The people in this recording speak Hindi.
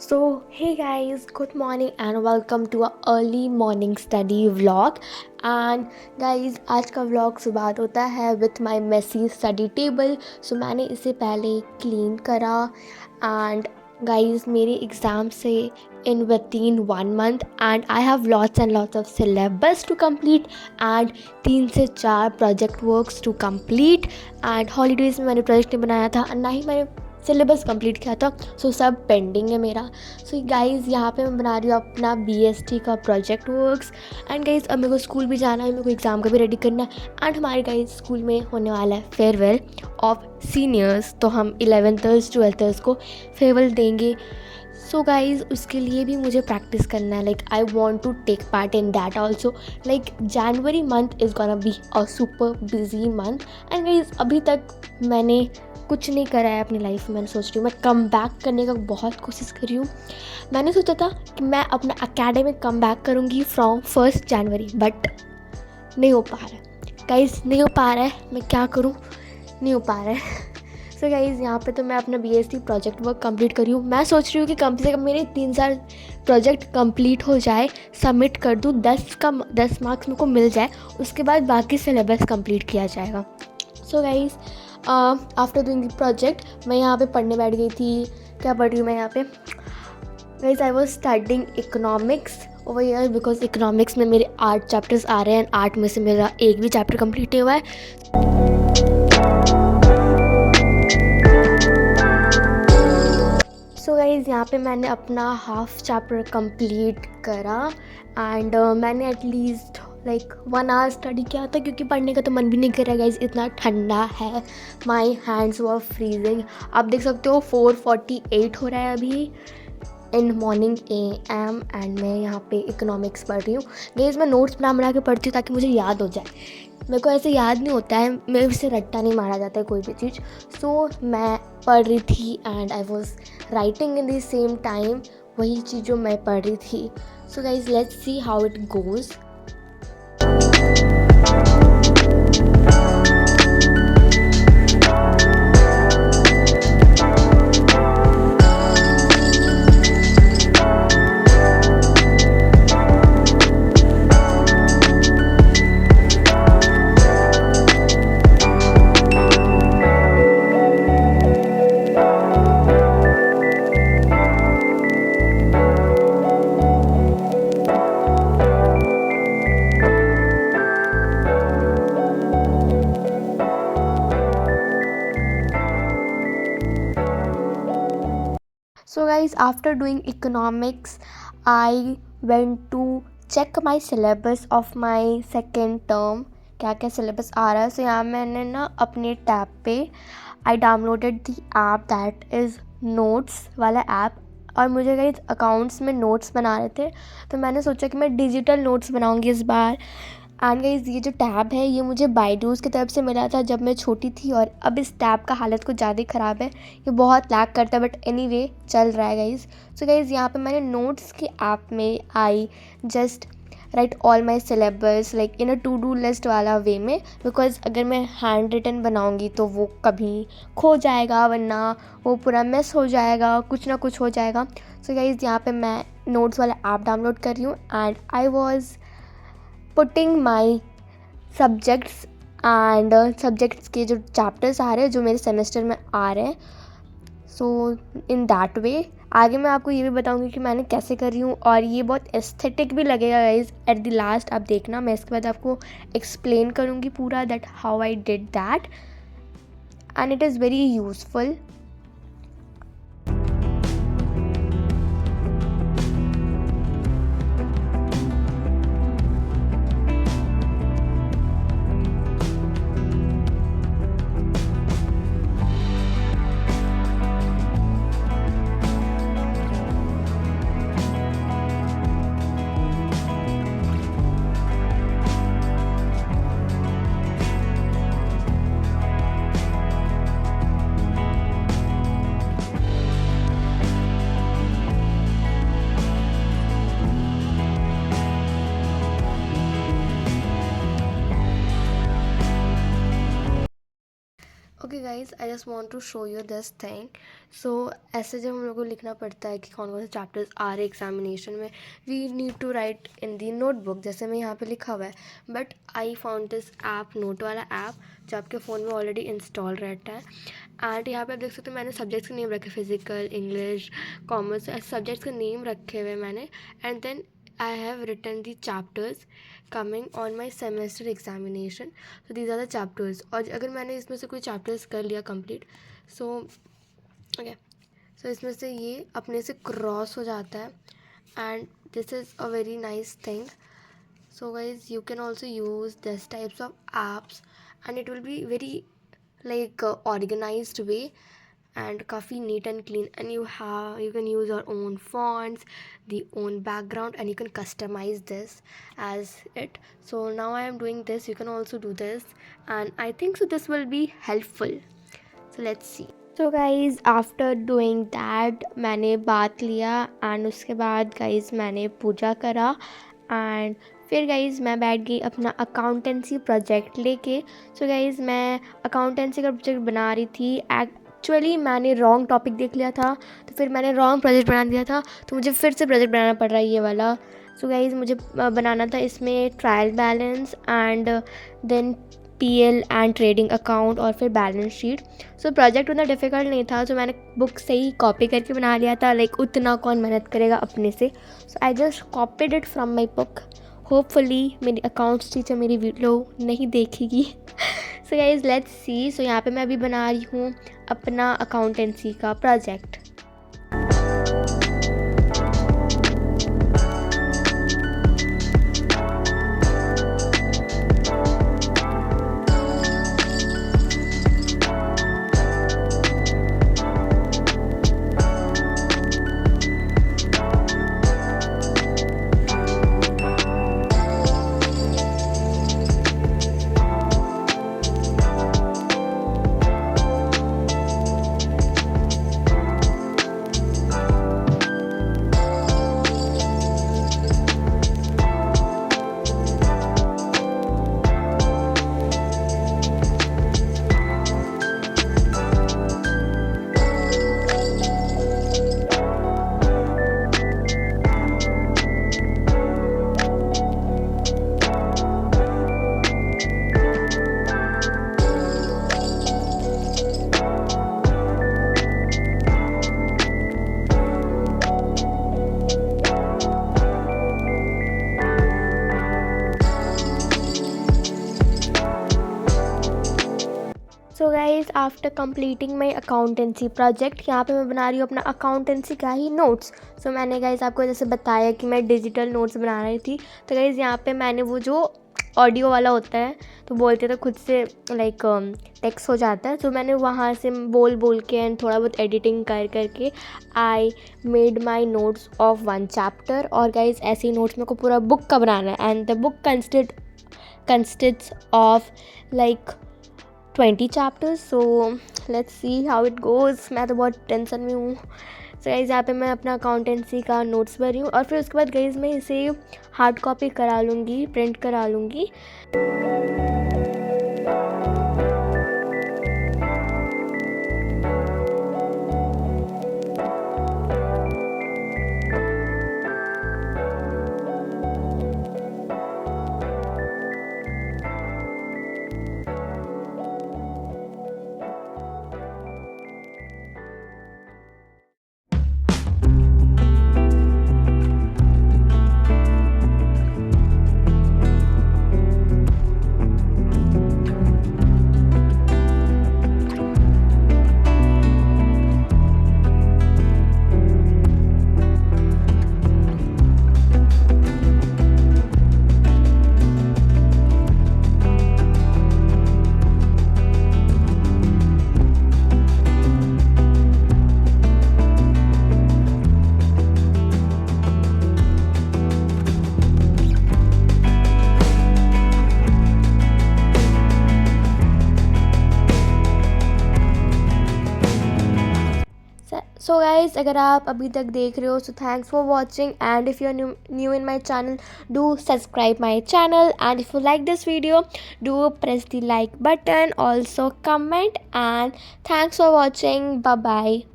So, hey guys, good morning and welcome to a early morning study vlog. And guys, आज का vlog शुरुआत होता है with my messy study table. So मैंने इसे पहले clean करा and guys मेरे एग्ज़ाम से in within 1 month and I have lots and lots of syllabus to complete and 3 से 4 project works to complete and holidays में मैंने project नहीं बनाया था और ना ही मैंने सिलेबस कंप्लीट किया था। सो सब पेंडिंग है मेरा। सो गाइज़ यहाँ पे मैं बना रही हूँ अपना BST का प्रोजेक्ट वर्क्स एंड गाइज़ अब मेरे को स्कूल भी जाना है, मेरे को एग्ज़ाम का भी रेडी करना है एंड हमारे गाइज़ स्कूल में होने वाला है फेयरवेल ऑफ सीनियर्स। तो हम 11th 12th को फेयरवेल देंगे। सो गाइज़ उसके लिए भी मुझे प्रैक्टिस करना है। Like I want to take part in that also. Like January month is gonna be a super busy month and guys अभी तक मैंने कुछ नहीं करा है अपनी लाइफ में। मैंने सोच रही हूँ मैं कम बैक करने का बहुत कोशिश कर रही हूँ। मैंने सोचा था कि मैं अपना एकेडमिक कम बैक करूँगी फ्रॉम 1 जनवरी बट नहीं हो पा रहा है गाइज़, नहीं हो पा रहा है। मैं क्या करूँ, नहीं हो पा रहा है। सो गाइज़ यहाँ पे तो मैं अपना BST प्रोजेक्ट वर्क कंप्लीट कर रही हूँ। मैं सोच रही हूँ कि कम से कम मेरे 3 साल प्रोजेक्ट कंप्लीट हो जाए, सबमिट कर दूँ, 10 मार्क्स मेरे को मिल जाए, उसके बाद बाकी सिलेबस कंप्लीट किया जाएगा। So guys after doing the project मैं यहाँ पे पढ़ने बैठ गई थी। क्या पढ़ रही हूँ मैं यहाँ पे guys? I was studying economics over year because economics में मेरे 8 चैप्टर्स आ रहे हैं एंड 8 में से मेरा एक भी चैप्टर कंप्लीट नहीं हुआ है। सो गाइज़ यहाँ पे मैंने अपना हाफ चैप्टर कंप्लीट करा एंड मैंने एटलीस्ट लाइक 1 आवर स्टडी किया था क्योंकि पढ़ने का तो मन भी नहीं कर रहा गाइज़, इतना ठंडा है। My hands were freezing. आप देख सकते हो 4:48 हो रहा है अभी इन मॉर्निंग AM एंड मैं यहाँ पे इकोनॉमिक्स पढ़ रही हूँ। गाइज़ मैं नोट्स बना के पढ़ती हूँ ताकि मुझे याद हो जाए। मेरे को ऐसे याद नहीं होता है, मेरे से रट्टा नहीं मारा जाता है कोई भी चीज़। सो मैं पढ़ रही थी and I was writing in the same time वही चीज़ जो मैं पढ़ रही थी। So guys let's see how it goes. So guys, after doing economics, I went to check my syllabus of my second term, क्या क्या सिलेबस आ रहा है। सो यहाँ मैंने ना अपने टैब पे I downloaded the app that is notes वाला ऐप और मुझे कहीं अकाउंट्स में नोट्स बना रहे थे तो मैंने सोचा कि मैं डिजिटल नोट्स बनाऊँगी इस बार। एंड गाइस ये जो टैब है ये मुझे बायजूस की तरफ से मिला था जब मैं छोटी थी और अब इस टैब का हालत कुछ ज़्यादा ही ख़राब है, ये बहुत लैग करता है बट एनीवे चल रहा है गाइस। सो गाइस यहाँ पे मैंने नोट्स के ऐप में I just write all my syllabus like in a to do list वाला वे में, बिकॉज अगर मैं हैंड रिटन बनाऊँगी तो वो कभी खो जाएगा वरना वो पूरा मिस हो जाएगा, कुछ ना कुछ हो जाएगा। सो गाइस यहाँ पे मैं नोट्स वाला ऐप डाउनलोड कर रही हूँ and I was putting my subjects and subjects के जो चैप्टर्स आ रहे हैं जो मेरे सेमेस्टर में आ रहे हैं। सो इन दैट वे आगे मैं आपको ये भी बताऊंगी कि मैंने कैसे कर रही हूँ और ये बहुत एस्थेटिक भी लगेगा गाइज एट द लास्ट। आप देखना मैं इसके बाद आपको एक्सप्लेन करूँगी पूरा that how I did that and it is very useful. Guys I just want to show you this thing. So ऐसे जब हम लोग को लिखना पड़ता है कि कौन कौन से चैप्टर्स आ रहे एग्जामिनेशन में, we need to write in the notebook, जैसे मैं यहाँ पे लिखा हुआ है. But I found this app, note वाला ऐप, जो आपके फ़ोन में ऑलरेडी इंस्टॉल रहता है. एंड यहाँ पे आप देख सकते हो मैंने सब्जेक्ट्स के नेम रखे, फिजिकल, इंग्लिश, कॉमर्स, ऐसे सब्जेक्ट्स के नेम रखे हुए मैंने. And then I have written the chapters coming on my semester examination. So these are the chapters. और अगर मैंने इसमें से कोई chapters कर लिया complete, so okay, so इसमें से ये अपने से क्रॉस हो जाता है. And this is a very nice thing. So guys, you can also use this types of apps and it will be very like organized way and काफ़ी neat and clean, and you can use your own fonts, the own background, and you can customize this as it. So now I am doing this, you can also do this, and I think so this will be helpful. So let's see. So guys, after doing that मैंने बात लिया and उसके बाद guys मैंने पूजा करा एंड फिर गाइज़ मैं बैठ गई अपना अकाउंटेंसी प्रोजेक्ट लेके. सो गाइज़ मैं अकाउंटेंसी का प्रोजेक्ट बना रही थी. एक्चुअली मैंने रॉन्ग टॉपिक देख लिया था, तो फिर मैंने रॉन्ग प्रोजेक्ट बना दिया था, तो मुझे फिर से प्रोजेक्ट बनाना पड़ रहा है ये वाला. सो गाइज़ मुझे बनाना था इसमें trial balance and then PL and trading account और फिर बैलेंस शीट. सो प्रोजेक्ट उतना डिफ़िकल्ट नहीं था, तो मैंने बुक से ही कॉपी करके बना लिया था. लाइक उतना कौन मेहनत करेगा अपने से. So I just copied it from my book. Hopefully मेरी अकाउंट्स टीचर मेरी वीडियो नहीं देखेगी. So guys let's see. सो यहाँ पे मैं अभी बना रही हूँ अपना अकाउंटेंसी का project. So guys after completing my accountancy project, यहाँ पे मैं बना रही हूँ अपना अकाउंटेंसी का ही नोट्स. सो मैंने गाइज आपको जैसे बताया कि मैं डिजिटल नोट्स बना रही थी. तो गाइज यहाँ पे मैंने वो जो ऑडियो वाला होता है, तो बोलते तो खुद से लाइक टेक्स्ट हो जाता है. तो मैंने वहाँ से बोल के एंड थोड़ा बहुत एडिटिंग करके I made my notes of 1 chapter. और गाइज ऐसे ही नोट्स मेरे को पूरा बुक का बनाना है. And the book consists of like 20 chapters. So let's see how it goes. मैं तो बहुत टेंशन में हूँ. सो गाइज़ यहाँ पे मैं अपना अकाउंटेंसी का नोट्स भर रही हूँ और फिर उसके बाद गाइज़ मैं इसे हार्ड कॉपी करा लूँगी, प्रिंट करा लूँगी. गाइज अगर आप अभी तक देख रहे हो so thanks for watching, and if you are new in my channel do subscribe my channel, and if you like this video do press the like button, also comment, and thanks for watching. Bye bye.